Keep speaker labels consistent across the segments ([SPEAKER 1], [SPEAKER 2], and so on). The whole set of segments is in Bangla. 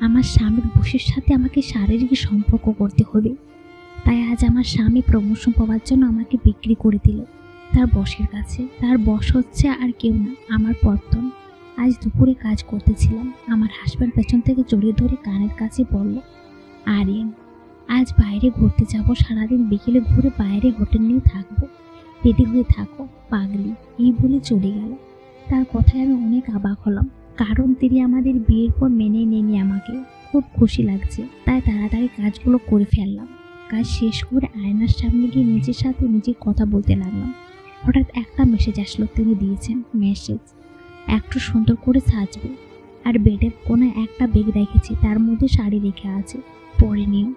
[SPEAKER 1] আমার স্বামীর বসের সাথে আমাকে শারীরিক সম্পর্ক করতে হবে। তাই আজ আমার স্বামী প্রমোশন পাওয়ার জন্য আমাকে বিক্রি করে দিল তার বসের কাছে। তার বস হচ্ছে আর কেউ না, আমার পত্তন। আজ দুপুরে কাজ করতেছিলাম, আমার হাজব্যান্ড পেছন থেকে জড়িয়ে ধরে কানের কাছে বলল, আরিয়ান আজ বাইরে ঘুরতে যাব, সারাদিন বিকেলে ঘুরে বাইরে হোটেল নিয়ে থাকবো, রেডি হয়ে থাকো পাগলি। এই বলে চলে গেল। তার কথায় আমি অনেক অবাক হলাম, কারণ তিনি আমাদের বিয়ের পর মেনে নেয়নি আমাকে। খুব খুশি লাগছে, তাই তাড়াতাড়ি কাজগুলো করে ফেললাম। কাজ শেষ করে আয়নার সামনে গিয়ে নিজের সাথে নিজে কথা বলতে লাগলাম। হঠাৎ একটা মেসেজ আসলো, তিনি দিয়েছেন মেসেজ, একটু সুন্দর করে সাজবে, আর বেডের কোণে একটা ব্যাগ রেখেছি, তার মধ্যে শাড়ি রেখে আছে, পরে নিও।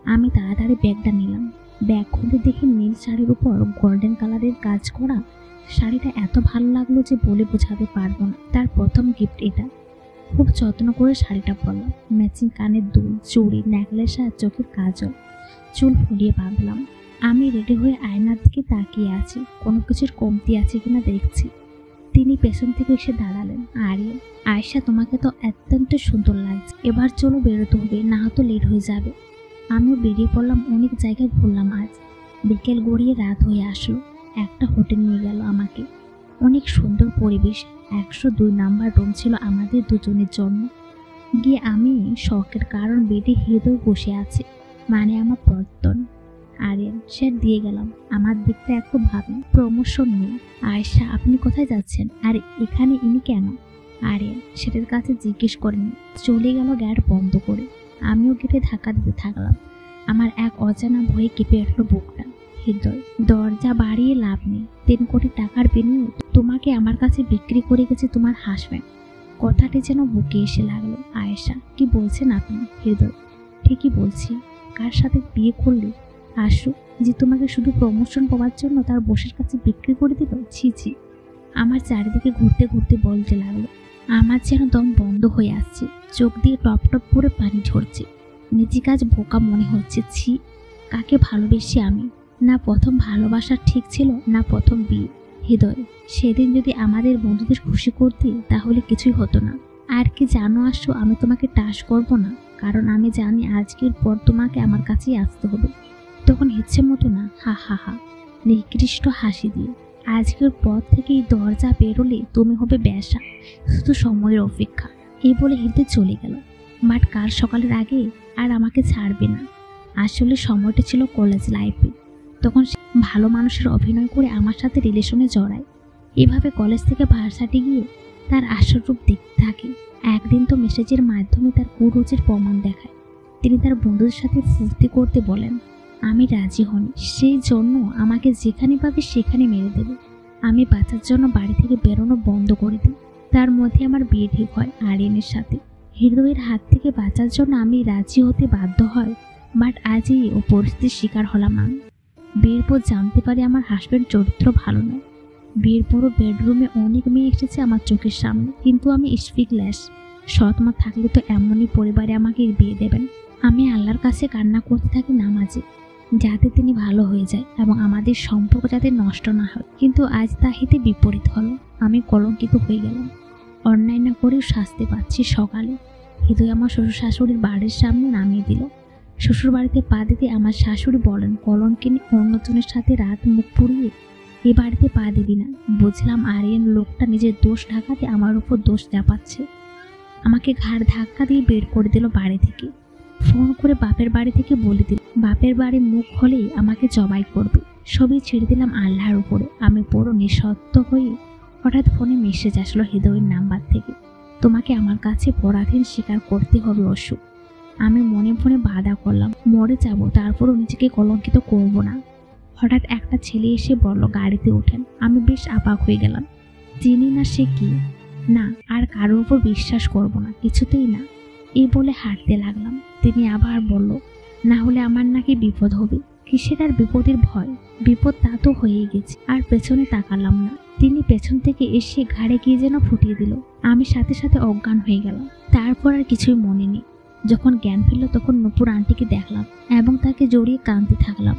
[SPEAKER 1] আমি তাড়াতাড়ি ব্যাগটা নিলাম। ব্যাগ খুলে দেখে নীল শাড়ির উপর গোল্ডেন কালারের কাজ করা শাড়িটা এত ভালো লাগলো যে বলে বোঝাতে পারবো না। তার প্রথম গিফট এটা। খুব যত্ন করে শাড়িটা পরলাম, ম্যাচিং কানের দুল, চুড়ি, নেকলেস আর চোখের কাজল, চুল ফুলিয়ে বাঁধলাম। আমি রেডি হয়ে আয়নার দিকে তাকিয়ে আছি, কোনো কিছুর কমতি আছে কিনা দেখছি। তিনি পেছন থেকে এসে দাঁড়ালেন। আরিয়ান, আয়েশা তোমাকে তো অত্যন্ত সুন্দর লাগছে, এবার চলো বেরোতে হবে, না হয়তো লেট হয়ে যাবে। আমিও বেরিয়ে পড়লাম। অনেক জায়গায় ঘুরলাম আজ। বিকেল গড়িয়ে রাত হয়ে আসলো। একটা হোটেল নিয়ে গেল আমাকে, অনেক সুন্দর পরিবেশ। 102 নাম্বার রুম ছিল আমাদের দুজনের জন্য। গিয়ে আমি শখের কারণ বেডে হৃদয় বসে আছে, মানে আমার পত্তন। আরিয়ান, সে দিয়ে গেলাম। আমার দিকটা একটু ভাবেন, প্রমোশন নেই। আয়েশা, আপনি কোথায় যাচ্ছেন, আর এখানে ইনি কেন? আরিয়ান সেটার কাছে জিজ্ঞেস করেনি, চলে গেল গেট বন্ধ করে। আমিও গেটে ধাক্কা দিতে থাকলাম। আমার এক অজানা ভয়ে কেঁপে উঠল বুকটা। হৃদয়, দরজা বাড়িয়ে লাভ নেই। 3 কোটি টাকার বিনিময়ে তোমাকে আমার কাছে বিক্রি করে গেছে তোমার হাজব্যান্ড। কথাটি যেন বুকে এসে লাগলো। আয়েশা, কি বলছেন আপনি? হৃদয়, ঠিকই বলছি। কার সাথে বিয়ে করলে? আশু, যে তোমাকে শুধু প্রমোশন পাওয়ার জন্য তার বসের কাছে বিক্রি করে দিল। ছি ছি। আমার চারিদিকে ঘুরতে ঘুরতে বলতে লাগলো। আমার যেন দম বন্ধ হয়ে আসছে, চোখ দিয়ে টপ টপ করে পানি ঝরছে। নিজে কাজ বোকা মনে হচ্ছে। ছি, কাকে ভালোবেসি আমি? না প্রথম ভালোবাসা ঠিক ছিল, না প্রথম বিয়ে। হৃদয়, সেদিন যদি আমাদের বন্ধুদের খুশি করতি তাহলে কিছুই হতো না। আর কি জানো আশু, আমি তোমাকে টাচ করব না, কারণ আমি জানি আজকের পর তোমাকে আমার কাছেই আসতে হবে। তখন ইচ্ছে মতো না। হা হা হা, নিকৃষ্ট হাসি দিয়ে। আজকের পর থেকে এই দরজা বেরোলে তুমি হবে বেশ্যা, শুধু সময়ের অপেক্ষা। এই বলে হৃদয় চলে গেল। বাট কাল সকালের আগে আর আমাকে ছাড়বে না। আসলে সময়টা ছিল কলেজ লাইফে। তখন সে ভালো মানুষের অভিনয় করে আমার সাথে রিলেশনে জড়ায়। এভাবে কলেজ থেকে ভার্সিটি গিয়ে তার আসল রূপ দেখতে থাকে। একদিন তো মেসেজের মাধ্যমে তার কুরুচির প্রমাণ দেখায়। তিনি তার বন্ধুদের সাথে ফুর্তি করতে বলেন। আমি রাজি হনি, সেই জন্য আমাকে যেখানে পাবে সেখানে মেরে দেবে। আমি বাঁচার জন্য বাড়ি থেকে বেরোনো বন্ধ করে দিই। তার মধ্যে আমার বিয়ে ঠিক হয় আরিয়ানের সাথে। হৃদয়ের হাত থেকে বাঁচার জন্য আমি রাজি হতে বাধ্য হয়। বাট আজই ও পরিস্থিতির শিকার হলাম আমি। বিয়ের পর জানতে পারি আমার হাজব্যান্ড চরিত্র ভালো নয়। বিয়ের পরও বেডরুমে অনেক মেয়ে এসেছে আমার চোখের সামনে, কিন্তু আমি স্পিকলেস। সৎ মা থাকলে তো এমনই পরিবারে আমাকে বিয়ে দেবেন। আমি আল্লাহর কাছে কান্না করতে থাকি নামাজে, যাতে তিনি ভালো হয়ে যায় এবং আমাদের সম্পর্ক যাতে নষ্ট না হয়। কিন্তু আজ তা হিতে বিপরীত হলো। আমি কলঙ্কিত হয়ে গেলাম। অন্যায় না করেও শাস্তি পাচ্ছি। সকালে হৃদয় আমার শ্বশুর শাশুড়ির বাড়ির সামনে নামিয়ে দিল। শ্বশুর বাড়িতে পা দিতে আমার শাশুড়ি বলেন, কলঙ্কিনী অন্যজনের সাথে রাত মুখ পুড়িয়ে এ বাড়িতে পা দিবি না। বুঝলাম আরিয়ান লোকটা নিজের দোষ ঢাকাতে আমার উপর দোষ চাপাচ্ছে। আমাকে ঘাড় ধাক্কা দিয়ে বের করে দিল বাড়ি থেকে। ফোন করে বাপের বাড়ি থেকে বলে দিল, বাপের বাড়ি মুখ হলেই আমাকে জবাই করবে। সবই ছেড়ে দিলাম আল্লাহর উপরে। আমি পুরো নিঃসত্ত্ব হয়ে হঠাৎ ফোনে মেসেজ আসলো হৃদয়ের নাম্বার থেকে, তোমাকে আমার কাছে পরাধীন স্বীকার করতে হবে অশু। আমি মনে মনে বাধা করলাম, মরে যাব, তারপরও নিজেকে কলঙ্কিত করব না। হঠাৎ একটা ছেলে এসে বলল, গাড়িতে ওঠেন। আমি বেশ অবাক হয়ে গেলাম। চিনি না সে কি। না, আর কারোর উপর বিশ্বাস করব না, কিছুতেই না। এই বলে হাঁটতে লাগলাম। তিনি আবার বলল, না হলে আমার নাকি বিপদ হবে। কিসের আর বিপদের ভয়? বিপদ তা তো হয়েই গেছে। আর পেছনে তাকালাম না। তিনি পেছন থেকে এসে ঘাড়ে গিয়ে যেন ফুটিয়ে দিল। আমি সাথে সাথে অজ্ঞান হয়ে গেলাম। তারপর আর কিছুই মনে নেই। যখন জ্ঞান ফিরল তখন নূপুর আন্টিকে দেখলাম এবং তাকে জড়িয়ে কাঁদতে থাকলাম।